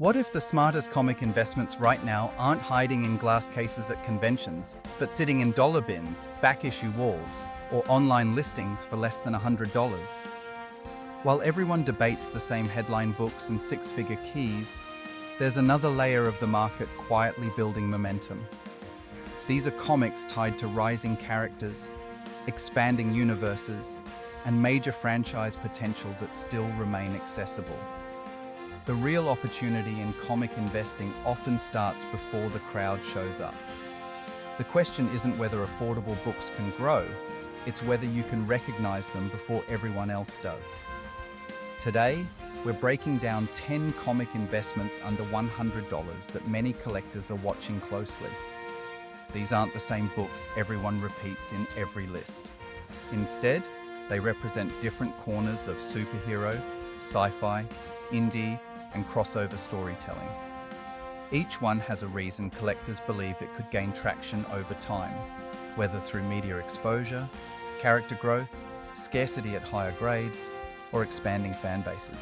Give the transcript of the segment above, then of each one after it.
What if the smartest comic investments right now aren't hiding in glass cases at conventions, but sitting in dollar bins, back-issue walls, or online listings for less than $100? While everyone debates the same headline books and six-figure keys, there's another layer of the market quietly building momentum. These are comics tied to rising characters, expanding universes, and major franchise potential that still remain accessible. The real opportunity in comic investing often starts before the crowd shows up. The question isn't whether affordable books can grow, it's whether you can recognize them before everyone else does. Today, we're breaking down 10 comic investments under $100 that many collectors are watching closely. These aren't the same books everyone repeats in every list. Instead, they represent different corners of superhero, sci-fi, indie, and crossover storytelling. Each one has a reason collectors believe it could gain traction over time, whether through media exposure, character growth, scarcity at higher grades, or expanding fan bases.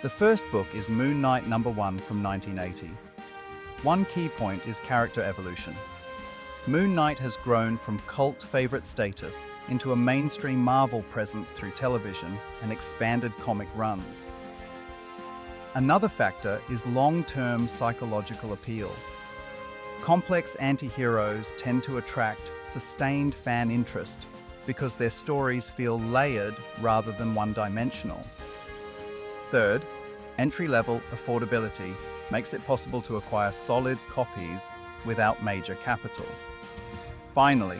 The first book is Moon Knight #1 from 1980. One key point is character evolution. Moon Knight has grown from cult favorite status into a mainstream Marvel presence through television and expanded comic runs. Another factor is long-term psychological appeal. Complex anti-heroes tend to attract sustained fan interest because their stories feel layered rather than one-dimensional. Third, entry-level affordability makes it possible to acquire solid copies without major capital. Finally,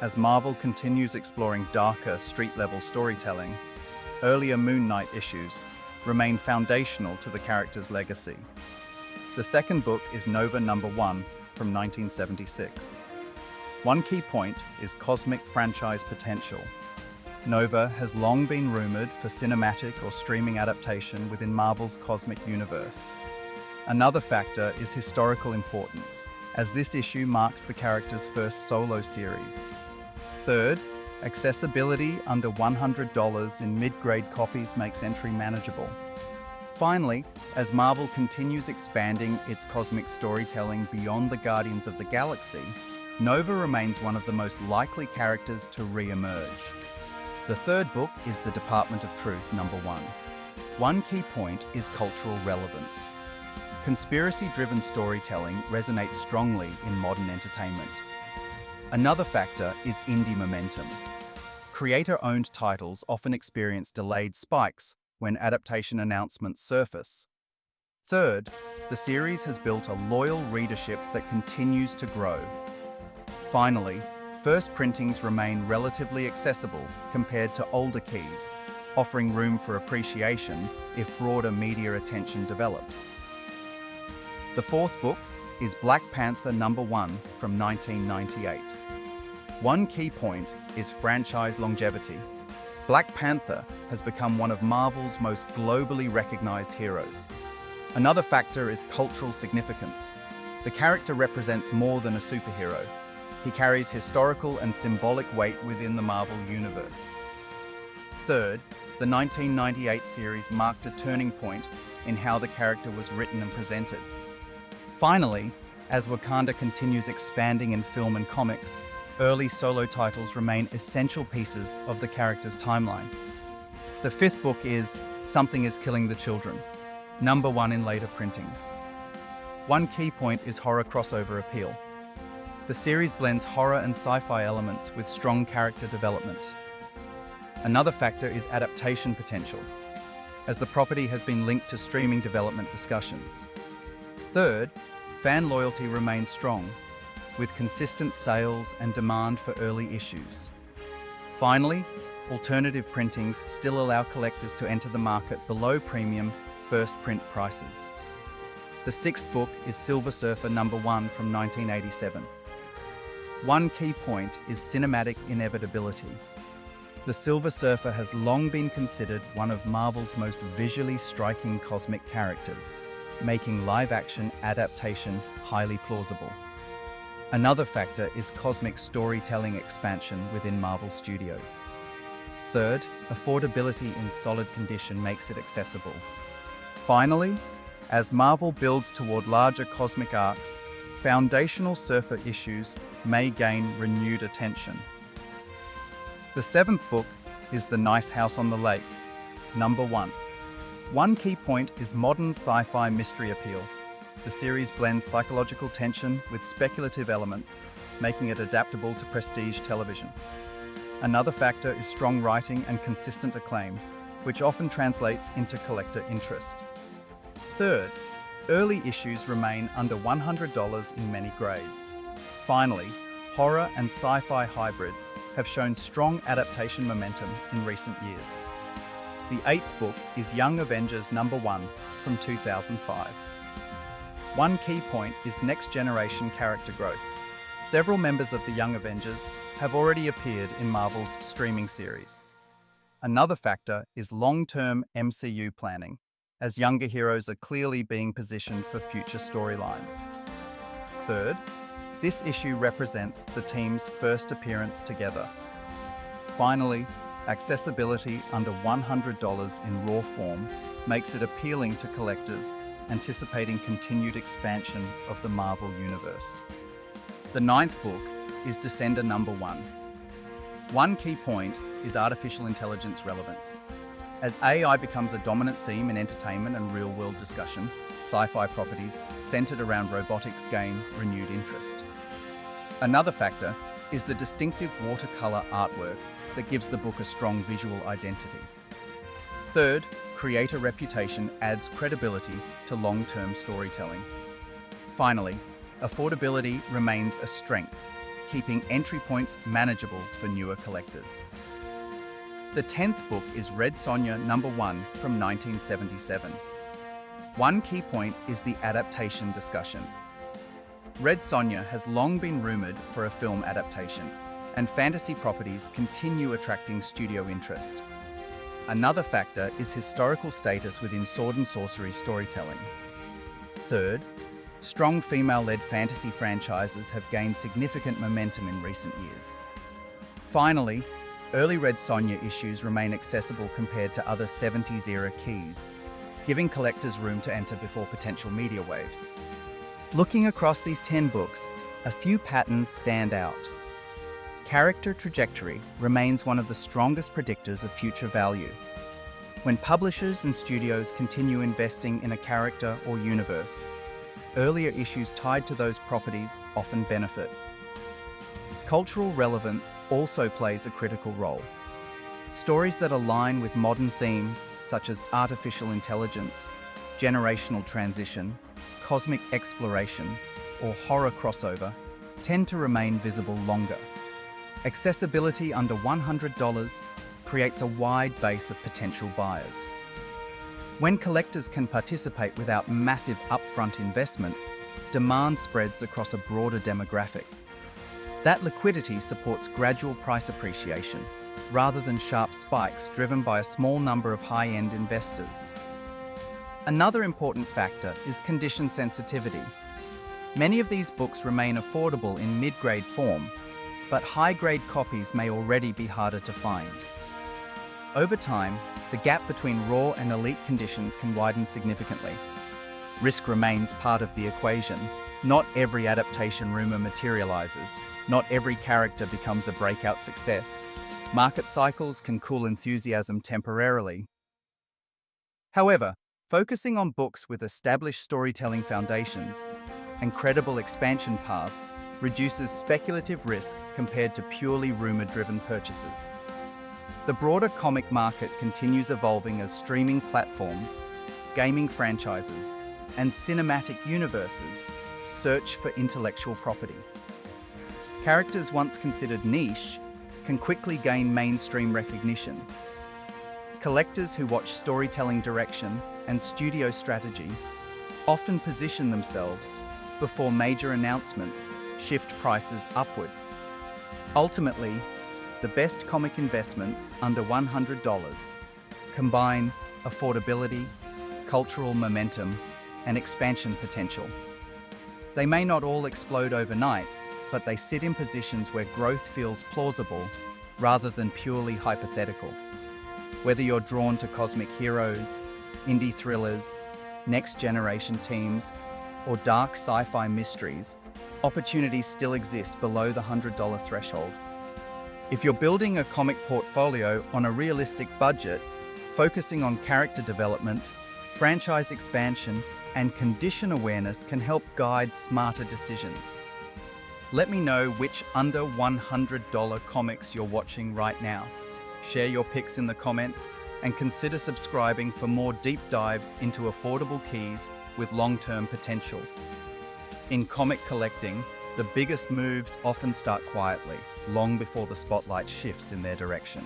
as Marvel continues exploring darker street-level storytelling, earlier Moon Knight issues remain foundational to the character's legacy. The second book is Nova #1 from 1976. One key point is cosmic franchise potential. Nova has long been rumored for cinematic or streaming adaptation within Marvel's cosmic universe. Another factor is historical importance, as this issue marks the character's first solo series. Third, accessibility under $100 in mid-grade copies makes entry manageable. Finally, as Marvel continues expanding its cosmic storytelling beyond the Guardians of the Galaxy, Nova remains one of the most likely characters to re-emerge. The third book is The Department of Truth #1. One key point is cultural relevance. Conspiracy-driven storytelling resonates strongly in modern entertainment. Another factor is indie momentum. Creator-owned titles often experience delayed spikes when adaptation announcements surface. Third, the series has built a loyal readership that continues to grow. Finally, first printings remain relatively accessible compared to older keys, offering room for appreciation if broader media attention develops. The fourth book is Black Panther #1 from 1998. One key point is franchise longevity. Black Panther has become one of Marvel's most globally recognized heroes. Another factor is cultural significance. The character represents more than a superhero. He carries historical and symbolic weight within the Marvel universe. Third, the 1998 series marked a turning point in how the character was written and presented. Finally, as Wakanda continues expanding in film and comics, early solo titles remain essential pieces of the character's timeline. The fifth book is Something is Killing the Children, #1 in later printings. One key point is horror crossover appeal. The series blends horror and sci-fi elements with strong character development. Another factor is adaptation potential, as the property has been linked to streaming development discussions. Third, fan loyalty remains strong, with consistent sales and demand for early issues. Finally, alternative printings still allow collectors to enter the market below premium first print prices. The sixth book is Silver Surfer #1 from 1987. One key point is cinematic inevitability. The Silver Surfer has long been considered one of Marvel's most visually striking cosmic characters, making live-action adaptation highly plausible. Another factor is cosmic storytelling expansion within Marvel Studios. Third, affordability in solid condition makes it accessible. Finally, As Marvel builds toward larger cosmic arcs, foundational surfer issues may gain renewed attention. The seventh book is The Nice House on the Lake, number 1. One key point is modern sci-fi mystery appeal. The series blends psychological tension with speculative elements, making it adaptable to prestige television. Another factor is strong writing and consistent acclaim, which often translates into collector interest. Third, early issues remain under $100 in many grades. Finally, horror and sci-fi hybrids have shown strong adaptation momentum in recent years. The eighth book is Young Avengers number 1 from 2005. One key point is next-generation character growth. Several members of the Young Avengers have already appeared in Marvel's streaming series. Another factor is long-term MCU planning, as younger heroes are clearly being positioned for future storylines. Third, this issue represents the team's first appearance together. Finally, accessibility under $100 in raw form makes it appealing to collectors anticipating continued expansion of the Marvel Universe. The ninth book is Descender number 1. One key point is artificial intelligence relevance. As AI becomes a dominant theme in entertainment and real-world discussion, sci-fi properties centered around robotics gain renewed interest. Another factor is the distinctive watercolor artwork that gives the book a strong visual identity. Third, creator reputation adds credibility to long-term storytelling. Finally, affordability remains a strength, keeping entry points manageable for newer collectors. The 10th book is Red Sonja number 1 from 1977. One key point is the adaptation discussion. Red Sonja has long been rumored for a film adaptation, and fantasy properties continue attracting studio interest. Another factor is historical status within sword and sorcery storytelling. Third, strong female-led fantasy franchises have gained significant momentum in recent years. Finally, early Red Sonja issues remain accessible compared to other 70s-era keys, giving collectors room to enter before potential media waves. Looking across these 10 books, a few patterns stand out. Character trajectory remains one of the strongest predictors of future value. When publishers and studios continue investing in a character or universe, earlier issues tied to those properties often benefit. Cultural relevance also plays a critical role. Stories that align with modern themes such as artificial intelligence, generational transition, cosmic exploration, or horror crossover tend to remain visible longer. Accessibility under $100 creates a wide base of potential buyers. When collectors can participate without massive upfront investment, demand spreads across a broader demographic. That liquidity supports gradual price appreciation, rather than sharp spikes driven by a small number of high-end investors. Another important factor is condition sensitivity. Many of these books remain affordable in mid-grade form, but high-grade copies may already be harder to find. Over time, the gap between raw and elite conditions can widen significantly. Risk remains part of the equation. Not every adaptation rumor materializes. Not every character becomes a breakout success. Market cycles can cool enthusiasm temporarily. However, focusing on books with established storytelling foundations and credible expansion paths reduces speculative risk compared to purely rumor-driven purchases. The broader comic market continues evolving as streaming platforms, gaming franchises, and cinematic universes search for intellectual property. Characters once considered niche can quickly gain mainstream recognition. Collectors who watch storytelling direction and studio strategy often position themselves before major announcements shift prices upward. Ultimately, the best comic investments under $100 combine affordability, cultural momentum, and expansion potential. They may not all explode overnight, but they sit in positions where growth feels plausible rather than purely hypothetical. Whether you're drawn to cosmic heroes, indie thrillers, next-generation teams, or dark sci-fi mysteries, opportunities still exist below the $100 threshold. If you're building a comic portfolio on a realistic budget, focusing on character development, franchise expansion, and condition awareness can help guide smarter decisions. Let me know which under $100 comics you're watching right now. Share your picks in the comments and consider subscribing for more deep dives into affordable keys with long-term potential. In comic collecting, the biggest moves often start quietly, long before the spotlight shifts in their direction.